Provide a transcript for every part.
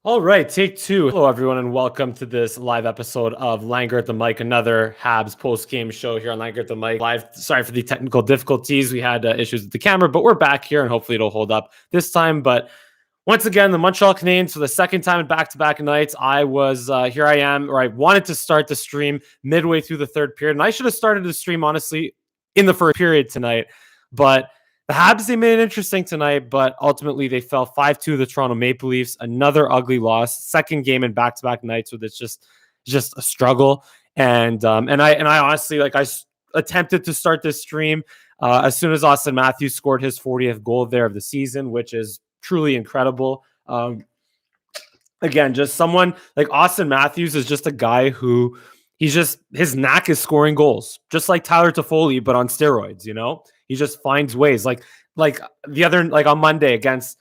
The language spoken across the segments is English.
All right, take two. Hello, everyone, and welcome to this live episode of Langer at the Mic, another Habs post-game show here on Langer at the Mic. Live. Sorry for the technical difficulties. We had issues with the camera, but we're back here, and hopefully it'll hold up this time. But once again, the Montreal Canadiens for the second time in back-to-back nights. I wanted to start the stream midway through the third period, and I should have started the stream, honestly, in the first period tonight, but the Habs, they made it interesting tonight, but ultimately they fell 5-2 to the Toronto Maple Leafs. Another ugly loss. Second game in back-to-back nights with it's just a struggle. And I honestly, I attempted to start this stream as soon as Auston Matthews scored his 40th goal there of the season, which is truly incredible. Again, just someone like Auston Matthews is just a guy who his knack is scoring goals, just like Tyler Toffoli, but on steroids, He just finds ways like on Monday against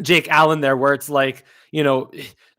Jake Allen there, where it's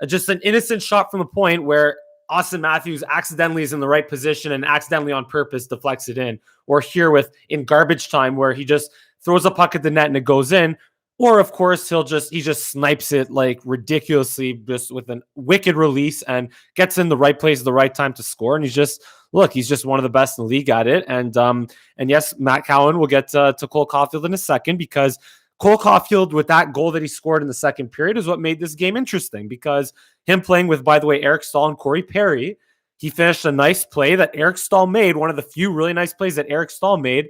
just an innocent shot from the point where Auston Matthews accidentally is in the right position and accidentally on purpose deflects it in. Or here in garbage time where he just throws a puck at the net and it goes in. Or of course he just snipes it like ridiculously, just with a wicked release and gets in the right place at the right time to score. And he's just one of the best in the league at it. And yes, Matt Cowan will get to Cole Caulfield in a second, because Cole Caulfield, with that goal that he scored in the second period, is what made this game interesting, because him playing with, by the way, Eric Staal and Corey Perry, he finished a nice play that Eric Staal made, one of the few really nice plays that Eric Staal made,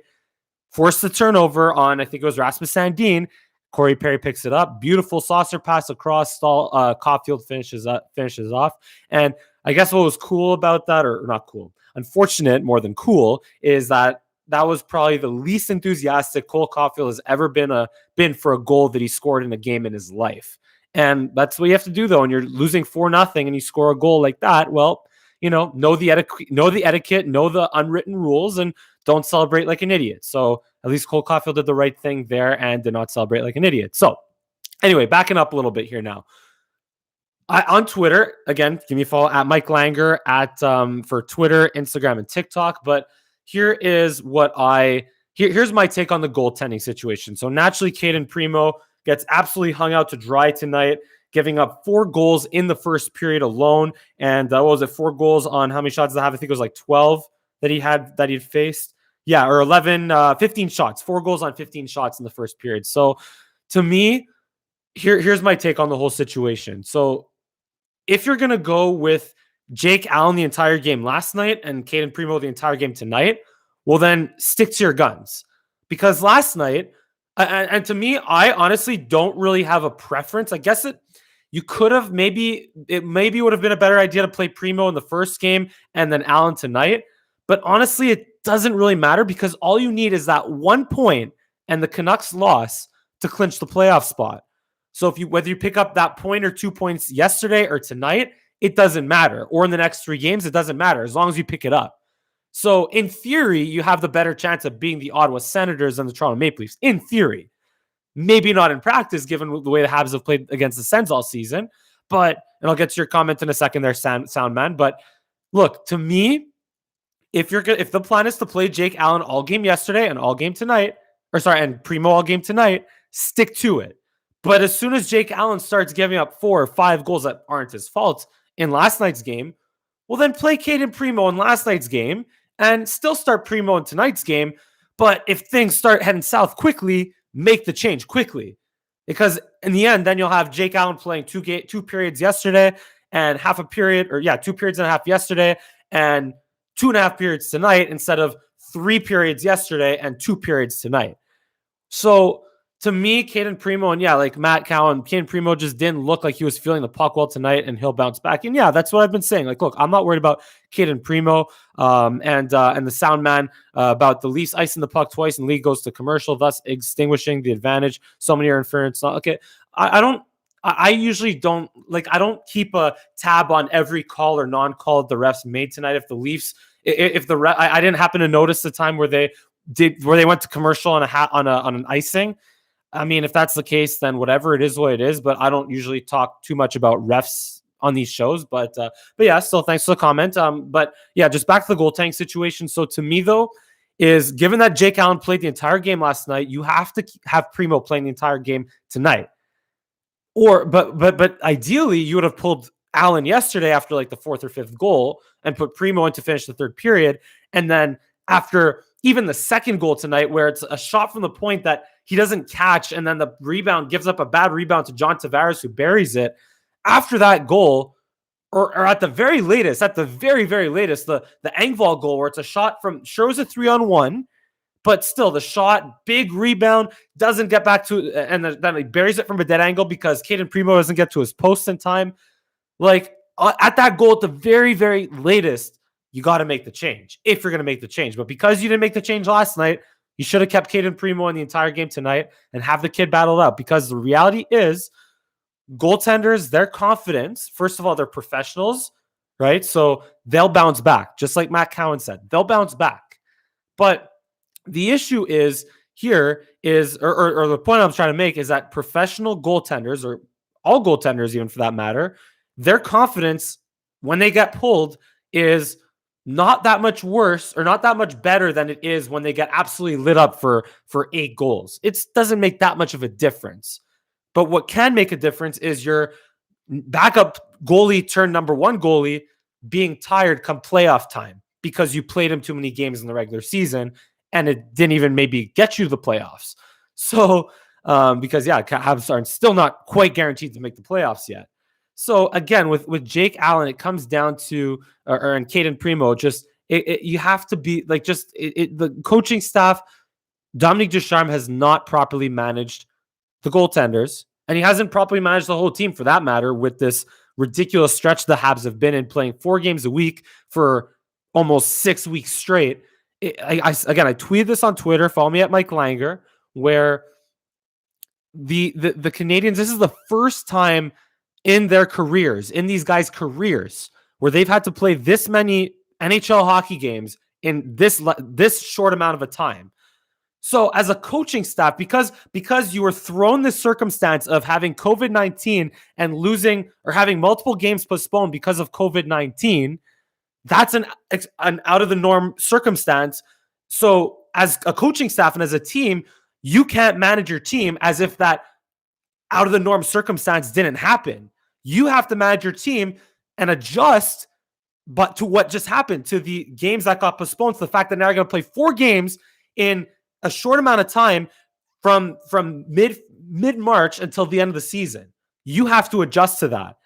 forced the turnover on, I think it was Rasmus Sandin. Corey Perry picks it up. Beautiful saucer pass across. Caulfield finishes off. And I guess what was cool about that, or not cool, unfortunate more than cool, is that was probably the least enthusiastic Cole Caulfield has ever been for a goal that he scored in a game in his life. And that's what you have to do, though. When you're losing 4-0 and you score a goal like that, well, know the etiquette, know the unwritten rules, and don't celebrate like an idiot. So at least Cole Caulfield did the right thing there and did not celebrate like an idiot. So anyway, backing up a little bit here now. On Twitter, again, give me a follow at Mike Langer for Twitter, Instagram, and TikTok. But here's my take on the goaltending situation. So naturally, Caden Primeau gets absolutely hung out to dry tonight, giving up 4 goals in the first period alone. And what was it? 4 goals on how many shots did I have? I think it was like 12 that he'd faced. Yeah, or 15 shots. 4 goals on 15 shots in the first period. So to me, here's my take on the whole situation. So if you're going to go with Jake Allen the entire game last night and Caden Primeau the entire game tonight, well, then stick to your guns. Because last night, and to me, I honestly don't really have a preference. I guess you could have maybe would have been a better idea to play Primeau in the first game and then Allen tonight. But honestly, it doesn't really matter, because all you need is that 1 point and the Canucks loss to clinch the playoff spot. So whether you pick up that point or 2 points yesterday or tonight, it doesn't matter. Or in the next 3 games, it doesn't matter as long as you pick it up. So in theory, you have the better chance of beating the Ottawa Senators and the Toronto Maple Leafs. In theory. Maybe not in practice, given the way the Habs have played against the Sens all season. And I'll get to your comment in a second there, Sound Man. But look, to me, if the plan is to play Jake Allen all game yesterday and all game tonight, and Primeau all game tonight, stick to it. But as soon as Jake Allen starts giving up 4 or 5 goals that aren't his fault in last night's game, well, then play Caden Primeau in last night's game and still start Primeau in tonight's game. But if things start heading south quickly, make the change quickly. Because in the end, then you'll have Jake Allen playing 2 periods yesterday and half a period, 2 periods and a half yesterday and 2.5 periods tonight, instead of 3 periods yesterday and 2 periods tonight. So to me, Caden Primeau, and like Matt Cowan, Caden Primeau just didn't look like he was feeling the puck well tonight, and he'll bounce back. And that's what I've been saying. Look, I'm not worried about Caden Primeau and the sound man about the Leafs icing the puck twice and league goes to commercial, thus extinguishing the advantage. So many are interference. Okay, I usually don't I don't keep a tab on every call or non-call the refs made tonight. If the Leafs, I didn't happen to notice the time where they went to commercial on an icing. I mean, if that's the case, then whatever, it is what it is. But I don't usually talk too much about refs on these shows. But yeah, still thanks for the comment. But yeah, just back to the goaltending situation. So to me, though, is given that Jake Allen played the entire game last night, you have to have Primeau playing the entire game tonight. But ideally, you would have pulled Allen yesterday after like the fourth or fifth goal and put Primeau in to finish the third period. And then after even the second goal tonight, where it's a shot from the point that he doesn't catch, and then the rebound gives up a bad rebound to John Tavares, who buries it. After that goal, or at the very latest, the Engvall goal, where it's a shot from, sure, it was a 3-on-1, but still the shot, big rebound, doesn't get back to, and then he buries it from a dead angle because Caden Primeau doesn't get to his post in time. Like, at that goal, at the very, very latest, you got to make the change if you're going to make the change. But because you didn't make the change last night, you should have kept Caden Primeau in the entire game tonight and have the kid battle out, because the reality is, goaltenders, their confidence, first of all, they're professionals, right? So they'll bounce back, just like Matt Cowan said. They'll bounce back. But the issue is here is, or the point I'm trying to make is that professional goaltenders, or all goaltenders even for that matter, their confidence when they get pulled is not that much worse or not that much better than it is when they get absolutely lit up for 8 goals. It doesn't make that much of a difference. But what can make a difference is your backup goalie turned number one goalie being tired come playoff time because you played him too many games in the regular season and it didn't even maybe get you the playoffs. So, because Habs are still not quite guaranteed to make the playoffs yet. So again, with Jake Allen, it comes down to, and Caden Primeau, just you have to be like, the coaching staff, Dominique Ducharme has not properly managed the goaltenders, and he hasn't properly managed the whole team for that matter, with this ridiculous stretch the Habs have been in, playing 4 games a week for almost 6 weeks straight. I tweeted this on Twitter. Follow me at Mike Langer, where the Canadians, this is the first time in their careers, in these guys' careers, where they've had to play this many NHL hockey games in this short amount of a time. So as a coaching staff, because you were thrown this circumstance of having COVID-19 and losing or having multiple games postponed because of COVID-19, that's an out of the norm circumstance. So as a coaching staff and as a team, you can't manage your team as if that out of the norm circumstance didn't happen. You have to manage your team and adjust, but to what just happened, to the games that got postponed, to the fact that now you're going to play 4 games in a short amount of time from mid-March until the end of the season. You have to adjust to that.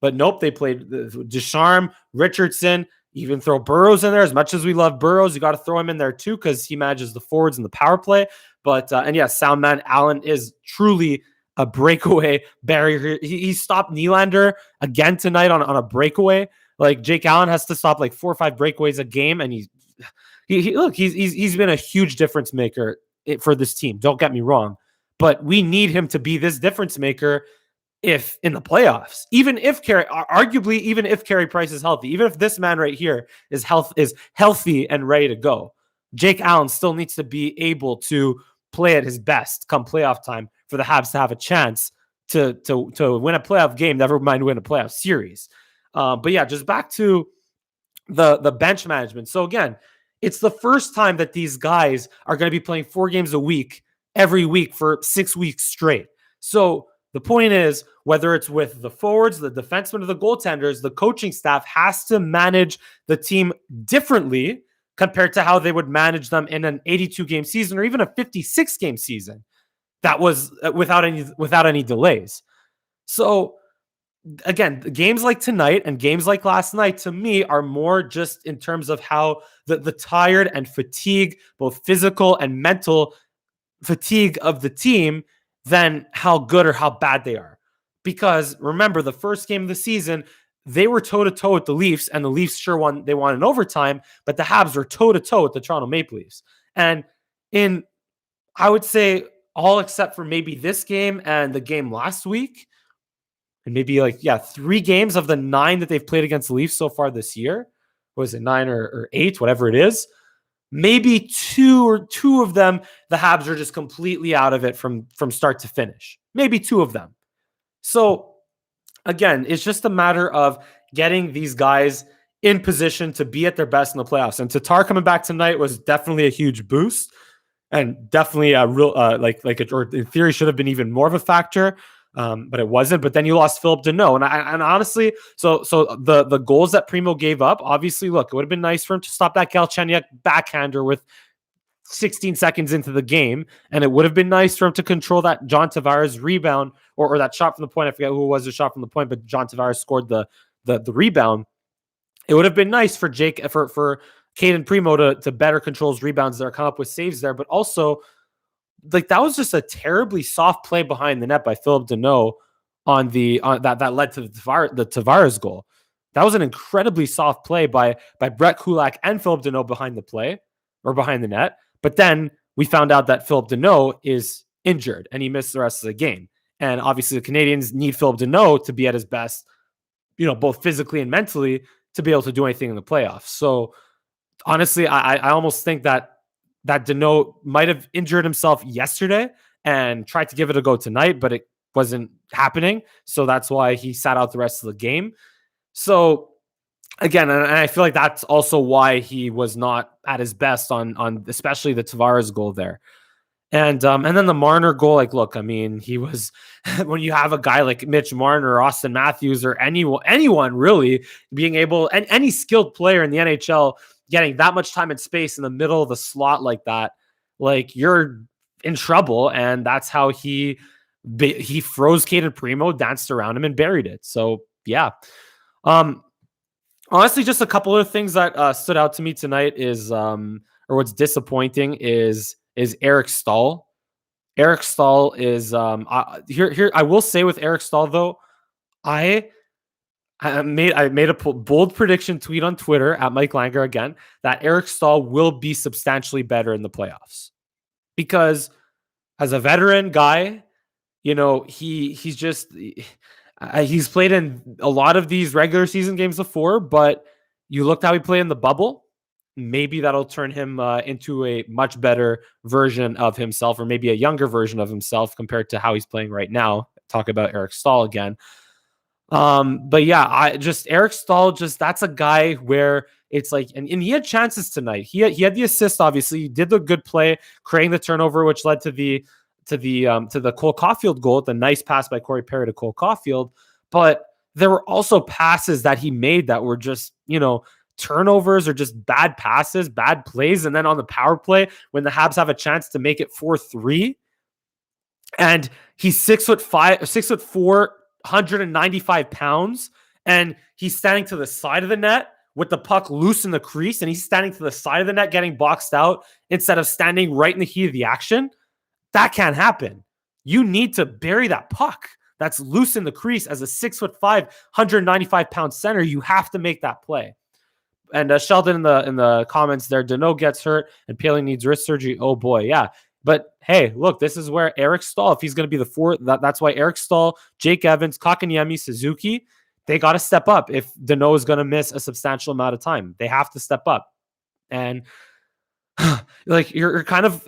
But nope, they played Ducharme, Richardson, even throw Burrows in there. As much as we love Burrows, you got to throw him in there too, because he manages the forwards and the power play. But, and yeah, Soundman Allen is truly a breakaway barrier. He stopped Nylander again tonight on a breakaway. Like, Jake Allen has to stop like 4 or 5 breakaways a game, and he's been a huge difference maker for this team. Don't get me wrong, but we need him to be this difference maker if in the playoffs. Even if Carey Price is healthy, even if this man right here is healthy and ready to go, Jake Allen still needs to be able to play at his best come playoff time for the Habs to have a chance to win a playoff game. Never mind win a playoff series. But yeah, just back to the bench management. So again, it's the first time that these guys are going to be playing 4 games a week, every week for 6 weeks straight. So the point is, whether it's with the forwards, the defensemen, or the goaltenders, the coaching staff has to manage the team differently compared to how they would manage them in an 82-game season or even a 56-game season that was without any delays. So again, games like tonight and games like last night, to me, are more just in terms of how the tired and fatigue, both physical and mental fatigue of the team, than how good or how bad they are. Because remember, the first game of the season, they were toe-to-toe with the Leafs, and the Leafs sure won. They won in overtime, but the Habs were toe-to-toe with the Toronto Maple Leafs. And I would say, all except for maybe this game and the game last week, and maybe 3 games of the 9 that they've played against the Leafs so far this year. Was it 9 or 8, whatever it is? Maybe two of them, the Habs are just completely out of it from start to finish. Maybe 2 of them. So again, it's just a matter of getting these guys in position to be at their best in the playoffs. And Tatar coming back tonight was definitely a huge boost, and definitely a real or in theory should have been even more of a factor. but it wasn't. But then you lost Philip Deneau, and honestly, so the goals that Primeau gave up, obviously, look, it would have been nice for him to stop that Galchenyuk backhander with 16 seconds into the game, and it would have been nice for him to control that John Tavares rebound or that shot from the point. I forget who it was the shot from the point, but John Tavares scored the rebound. It would have been nice for Caden Primeau to better control his rebounds there, come up with saves there, but also like that was just a terribly soft play behind the net by Philip Deneau on that led to the Tavares goal. That was an incredibly soft play by Brett Kulak and Philip Deneau behind the net. But then we found out that Philip Deneau is injured and he missed the rest of the game. And obviously the Canadians need Philip Deneau to be at his best, both physically and mentally, to be able to do anything in the playoffs. So honestly, I almost think that Deneau might have injured himself yesterday and tried to give it a go tonight, but it wasn't happening. So that's why he sat out the rest of the game. So again, and I feel like that's also why he was not at his best on especially the Tavares goal there. And then the Marner goal, like, look, I mean, he was when you have a guy like Mitch Marner or Austin Matthews or anyone really being able, and any skilled player in the NHL getting that much time and space in the middle of the slot like that, like you're in trouble. And that's how he froze Caden Primeau, danced around him and buried it. So yeah. Honestly, just a couple of things that stood out to me tonight is, or what's disappointing is Eric Staal. Eric Staal is here. I will say with Eric Staal though, I made a bold prediction tweet on Twitter at Mike Langer again that Eric Staal will be substantially better in the playoffs because as a veteran guy, he's just. He's played in a lot of these regular season games before, but you looked how he played in the bubble. Maybe that'll turn him into a much better version of himself, or maybe a younger version of himself compared to how he's playing right now. Talk about Eric Staal again. But yeah, Eric Staal, that's a guy where it's like, and he had chances tonight. He had the assist, obviously. He did the good play, creating the turnover, which led to the Cole Caulfield goal, the nice pass by Corey Perry to Cole Caulfield. But there were also passes that he made that were just, turnovers or just bad passes, bad plays. And then on the power play, when the Habs have a chance to make it 4-3, and he's 6'4", 195 pounds, and he's standing to the side of the net with the puck loose in the crease, and he's standing to the side of the net getting boxed out instead of standing right in the heat of the action. That can't happen. You need to bury that puck that's loose in the crease as a 6'5", 195-pound center. You have to make that play. And Sheldon in the comments there, Deneau gets hurt and Paling needs wrist surgery. Oh boy, yeah. But hey, look, this is where Eric Staal, if he's going to be the fourth, that's why Eric Staal, Jake Evans, Kotkaniemi, Suzuki, they got to step up if Deneau is going to miss a substantial amount of time. They have to step up. And like you're kind of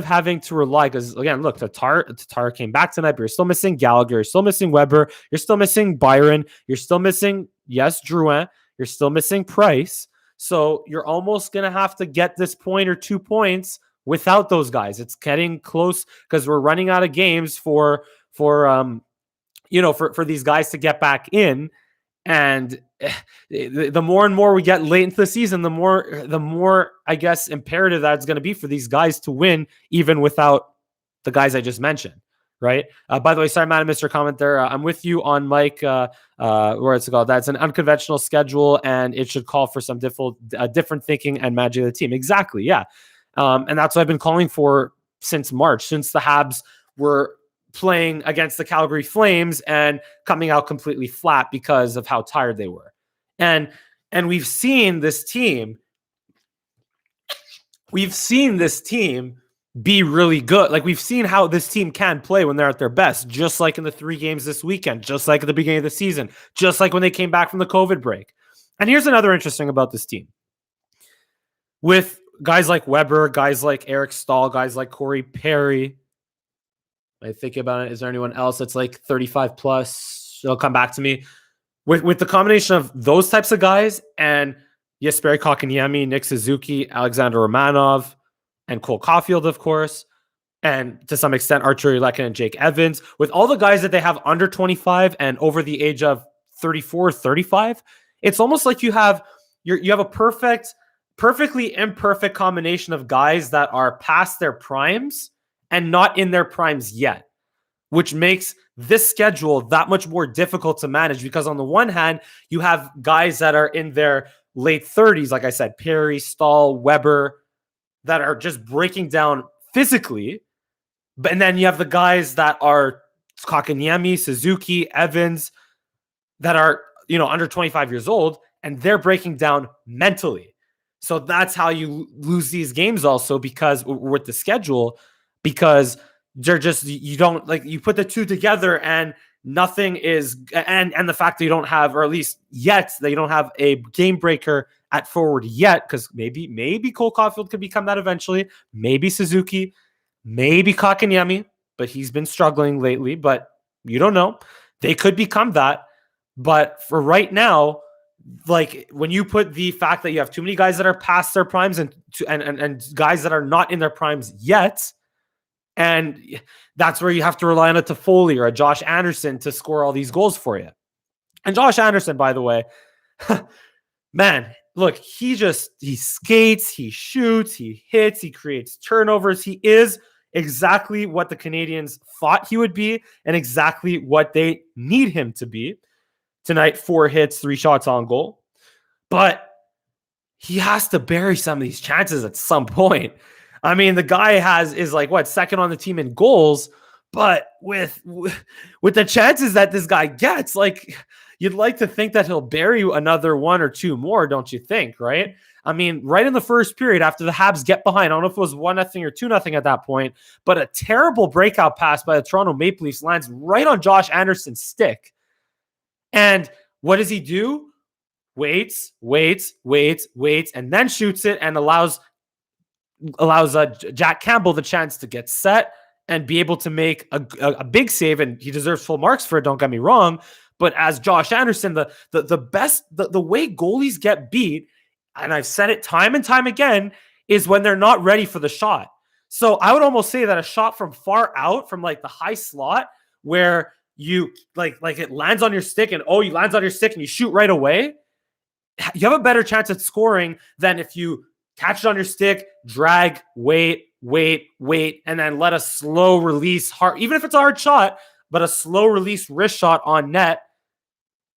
having to rely, because again, look, Tatar came back tonight, but you're still missing Gallagher, you're still missing Weber, you're still missing Byron, you're still missing Drouin, you're still missing Price. So you're almost gonna have to get this point or 2 points without those guys. It's getting close because we're running out of games for these guys to get back in. And the more and more we get late into the season, the more I guess imperative that's going to be for these guys to win, even without the guys I just mentioned, right? By the way, sorry, man, I missed your comment there. I'm with you on Mike. Where it's called, that's an unconventional schedule, and it should call for some different thinking and managing of the team. Exactly, yeah, and that's what I've been calling for since March, since the Habs were playing against the Calgary Flames and coming out completely flat because of how tired they were. And we've seen this team be really good. Like, we've seen how this team can play when they're at their best, just like in the 3 games this weekend, just like at the beginning of the season, just like when they came back from the COVID break. And here's another interesting about this team. With guys like Weber, guys like Eric Staal, guys like Corey Perry, I think about it. Is there anyone else that's like 35 plus? It'll come back to me. With the combination of those types of guys and Jesperi Kotkaniemi, Nick Suzuki, Alexander Romanov, and Cole Caulfield, of course, and to some extent Arturi Lekin and Jake Evans, with all the guys that they have under 25 and over the age of 34, 35, it's almost like you have a perfectly imperfect combination of guys that are past their primes and not in their primes yet, which makes this schedule that much more difficult to manage, because on the one hand, you have guys that are in their late 30s, like I said, Perry, Stahl, Weber, that are just breaking down physically. And then you have the guys that are Kakanyemi, Suzuki, Evans, that are, under 25 years old, and they're breaking down mentally. So that's how you lose these games also, because with the schedule, because they're just, you don't, like, you put the two together and nothing is, and the fact that you don't have, or at least yet, that you don't have a game breaker at forward yet, because maybe Cole Caulfield could become that eventually, maybe Suzuki, maybe Kakanyemi, but he's been struggling lately, but you don't know. They could become that. But for right now, like, when you put the fact that you have too many guys that are past their primes and guys that are not in their primes yet, and that's where you have to rely on a Toffoli or a Josh Anderson to score all these goals for you. And Josh Anderson, by the way, man, look, he skates, he shoots, he hits, he creates turnovers. He is exactly what the Canadians thought he would be and exactly what they need him to be. Tonight, 4 hits, 3 shots on goal. But he has to bury some of these chances at some point. I mean, the guy is second on the team in goals, but with the chances that this guy gets, like, you'd like to think that he'll bury another 1 or 2 more, don't you think, right? I mean, right in the first period, after the Habs get behind, I don't know if it was 1-0 or 2-0 at that point, but a terrible breakout pass by the Toronto Maple Leafs lands right on Josh Anderson's stick. And what does he do? Waits, and then shoots it, and allows Jack Campbell the chance to get set and be able to make a big save. And he deserves full marks for it, don't get me wrong. But as Josh Anderson, the way goalies get beat, and I've said it time and time again, is when they're not ready for the shot. So I would almost say that a shot from far out, from like the high slot, where you like it lands on your stick and you lands on your stick and you shoot right away, you have a better chance at scoring than if you catch it on your stick, drag, wait, and then let a slow release, even if it's a hard shot, but a slow release wrist shot on net.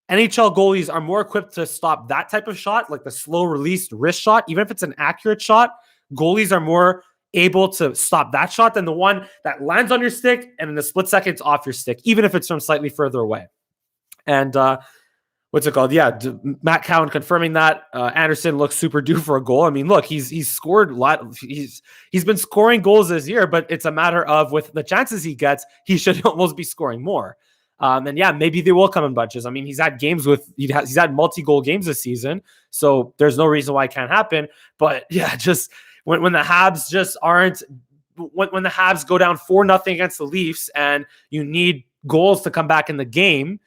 NHL goalies are more equipped to stop that type of shot, like the slow released wrist shot. Even if it's an accurate shot, goalies are more able to stop that shot than the one that lands on your stick and in a split second it's off your stick, even if it's from slightly further away. And what's it called? Yeah, Matt Cowan confirming that Anderson looks super due for a goal. I mean, look, he's scored a lot. He's been scoring goals this year, but it's a matter of, with the chances he gets, he should almost be scoring more. And yeah, maybe they will come in bunches. I mean, he's had multi-goal games this season, so there's no reason why it can't happen. But yeah, just when the Habs just aren't, when the Habs go down 4-0 against the Leafs and you need goals to come back in the game,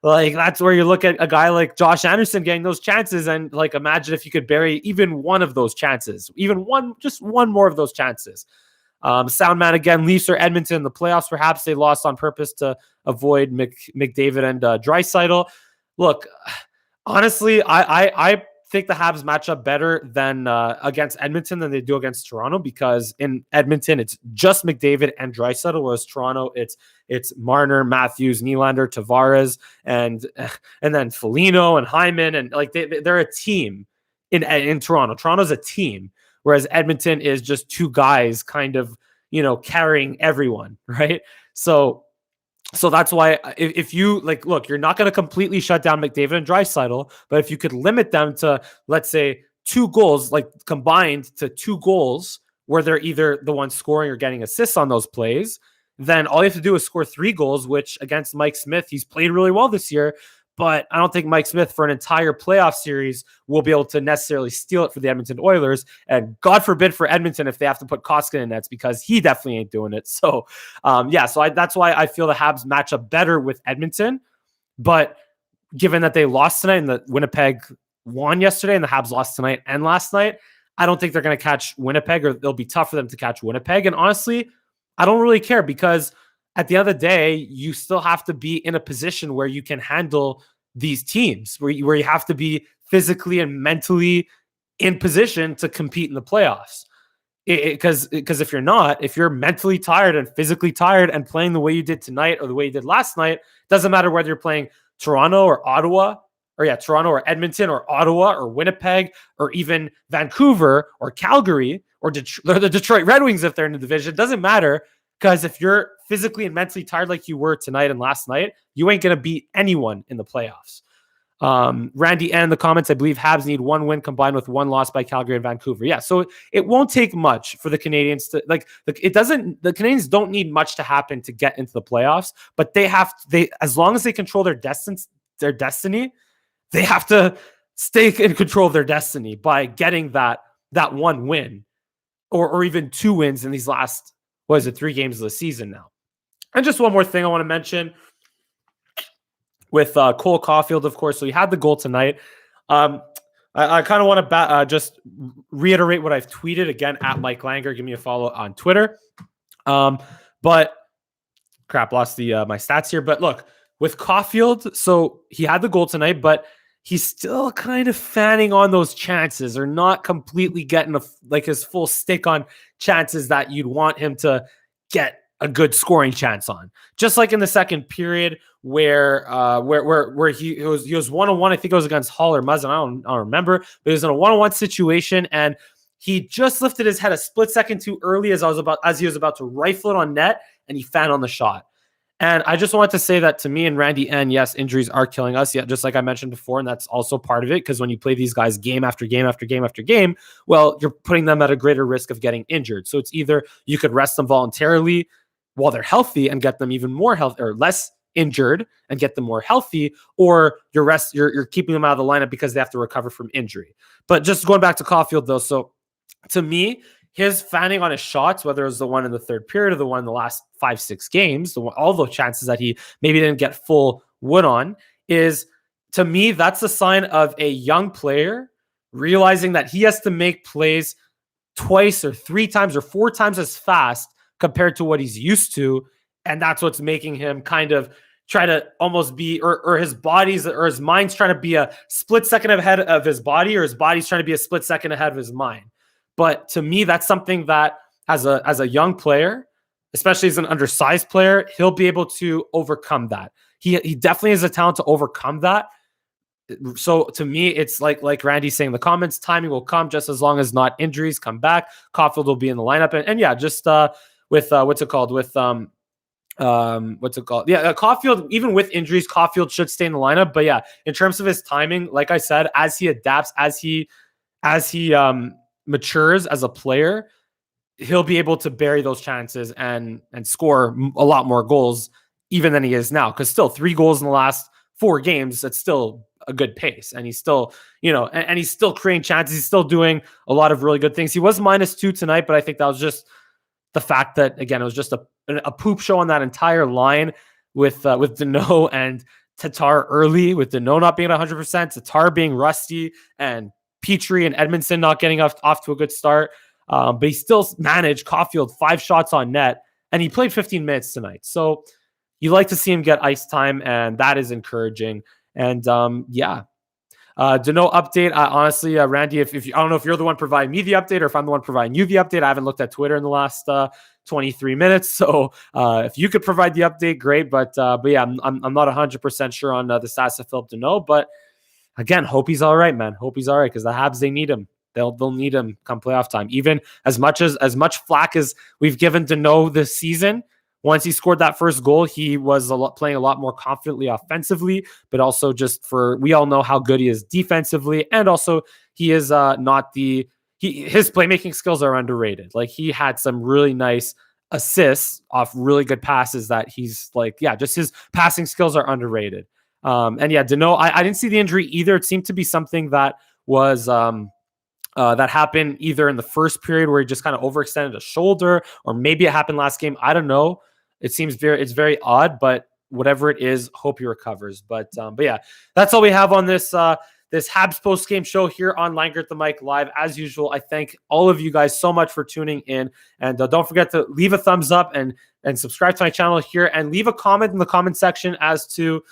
like, that's where you look at a guy like Josh Anderson getting those chances, and like, imagine if you could bury even one of those chances, just one more of those chances. Soundman again, Leafs or Edmonton in the playoffs. Perhaps they lost on purpose to avoid McDavid and Draisaitl. Look, honestly, I think the Habs match up better than against Edmonton than they do against Toronto, because in Edmonton it's just McDavid and Draisaitl, whereas Toronto it's Marner, Matthews, Nylander, Tavares, and then Foligno and Hyman, and like they're a team in Toronto. Toronto's a team, whereas Edmonton is just 2 guys kind of, carrying everyone, right? So that's why if you look, you're not going to completely shut down McDavid and Draisaitl, but if you could limit them to, let's say, 2 goals, like combined to 2 goals, where they're either the one scoring or getting assists on those plays, then all you have to do is score 3 goals, which against Mike Smith, he's played really well this year. But I don't think Mike Smith for an entire playoff series will be able to necessarily steal it for the Edmonton Oilers. And God forbid for Edmonton if they have to put Koskinen in nets, because he definitely ain't doing it. So, that's why I feel the Habs match up better with Edmonton. But given that they lost tonight and the Winnipeg won yesterday and the Habs lost tonight and last night, I don't think they're going to catch Winnipeg, or it'll be tough for them to catch Winnipeg. And honestly, I don't really care, because at the end of the day, you still have to be in a position where you can handle these teams, where you have to be physically and mentally in position to compete in the playoffs. Because if you're not, if you're mentally tired and physically tired and playing the way you did tonight or the way you did last night, doesn't matter whether you're playing Toronto or Ottawa, Toronto or Edmonton or Ottawa or Winnipeg or even Vancouver or Calgary or the Detroit Red Wings, if they're in the division, doesn't matter, because if you're physically and mentally tired like you were tonight and last night, you ain't going to beat anyone in the playoffs. Randy N in the comments, I believe Habs need 1 win combined with 1 loss by Calgary and Vancouver. Yeah, so it won't take much for the Canadians to the Canadians don't need much to happen to get into the playoffs, but they as long as they control their destiny, they have to stay in control of their destiny by getting that 1 win or even 2 wins in these last 3 games of the season now. And just one more thing I want to mention with Cole Caulfield, of course. So he had the goal tonight. I kind of want to just reiterate what I've tweeted again at Mike Langer. Give me a follow on Twitter. But crap, lost my stats here. But look, with Caulfield, so he had the goal tonight, but he's still kind of fanning on those chances, or not completely getting his full stick on chances that you'd want him to get a good scoring chance on. Just like in the second period where he was 1-on-1, I think it was against Hall or Muzzin, I don't remember, but he was in a 1-on-1 situation and he just lifted his head a split second too early as he was about to rifle it on net, and he fanned on the shot. And I just wanted to say that to me and Randy N, yes, injuries are killing us, yeah, just like I mentioned before, and that's also part of it, because when you play these guys game after game after game after game, well, you're putting them at a greater risk of getting injured. So it's either you could rest them voluntarily while they're healthy and get them even more healthy or less injured and get them more healthy, or you're keeping them out of the lineup because they have to recover from injury. But just going back to Caulfield though, so to me, his fanning on his shots, whether it was the one in the third period or the one in the last 5-6 games, all those chances that he maybe didn't get full wood on, is, to me, that's a sign of a young player realizing that he has to make plays twice or 3 times or 4 times as fast compared to what he's used to. And that's what's making him kind of try to almost be, or his mind's trying to be a split second ahead of his body, or his body's trying to be a split second ahead of his mind. But to me, that's something that as a young player, especially as an undersized player, he'll be able to overcome that. He definitely has a talent to overcome that. So to me, it's like Randy's saying in the comments, timing will come just as long as not injuries come back. Caulfield will be in the lineup. And yeah, just with Caulfield, even with injuries, Caulfield should stay in the lineup. But yeah, in terms of his timing, like I said, as he adapts, as he matures as a player, he'll be able to bury those chances and score a lot more goals even than he is now. Because still 3 goals in the last 4 games, that's still a good pace. And he's still, and he's still creating chances. He's still doing a lot of really good things. He was -2 tonight, but I think that was just the fact that, again, it was just a poop show on that entire line with Deneau and Tatar early, with Deneau not being 100%, Tatar being rusty, and Petrie and Edmondson not getting off to a good start. But he still managed Caulfield 5 shots on net, and he played 15 minutes tonight. So you like to see him get ice time, and that is encouraging. And Deneau update. Honestly, Randy, if I don't know if you're the one providing me the update or if I'm the one providing you the update. I haven't looked at Twitter in the last 23 minutes. So if you could provide the update, great. But yeah, I'm not 100% sure on the stats of Philip Deneau. But again, hope he's all right, man. Hope he's all right, because the Habs, they need him. They'll need him come playoff time. Even as much flack as we've given Deneau this season, once he scored that first goal, he was playing a lot more confidently offensively, but also we all know how good he is defensively. And also he is his playmaking skills are underrated. Like, he had some really nice assists off really good passes that he's just his passing skills are underrated. And yeah, Deneau, I didn't see the injury either. It seemed to be something that was, that happened either in the first period where he just kind of overextended a shoulder, or maybe it happened last game. I don't know. It's very odd, but whatever it is, hope he recovers. But yeah, that's all we have on this this Habs post-game show here on Langer at the Mic Live. As usual, I thank all of you guys so much for tuning in. And don't forget to leave a thumbs up and subscribe to my channel here, and leave a comment in the comment section as to,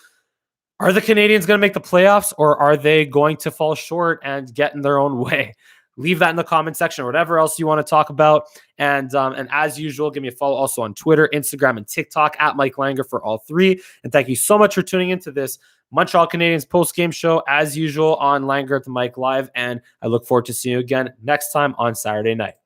are the Canadiens going to make the playoffs, or are they going to fall short and get in their own way? Leave that in the comment section, or whatever else you want to talk about. And as usual, give me a follow also on Twitter, Instagram, and TikTok at Mike Langer for all three. And thank you so much for tuning into this Montreal Canadiens post-game show, as usual, on Langer at the Mic Live. And I look forward to seeing you again next time on Saturday night.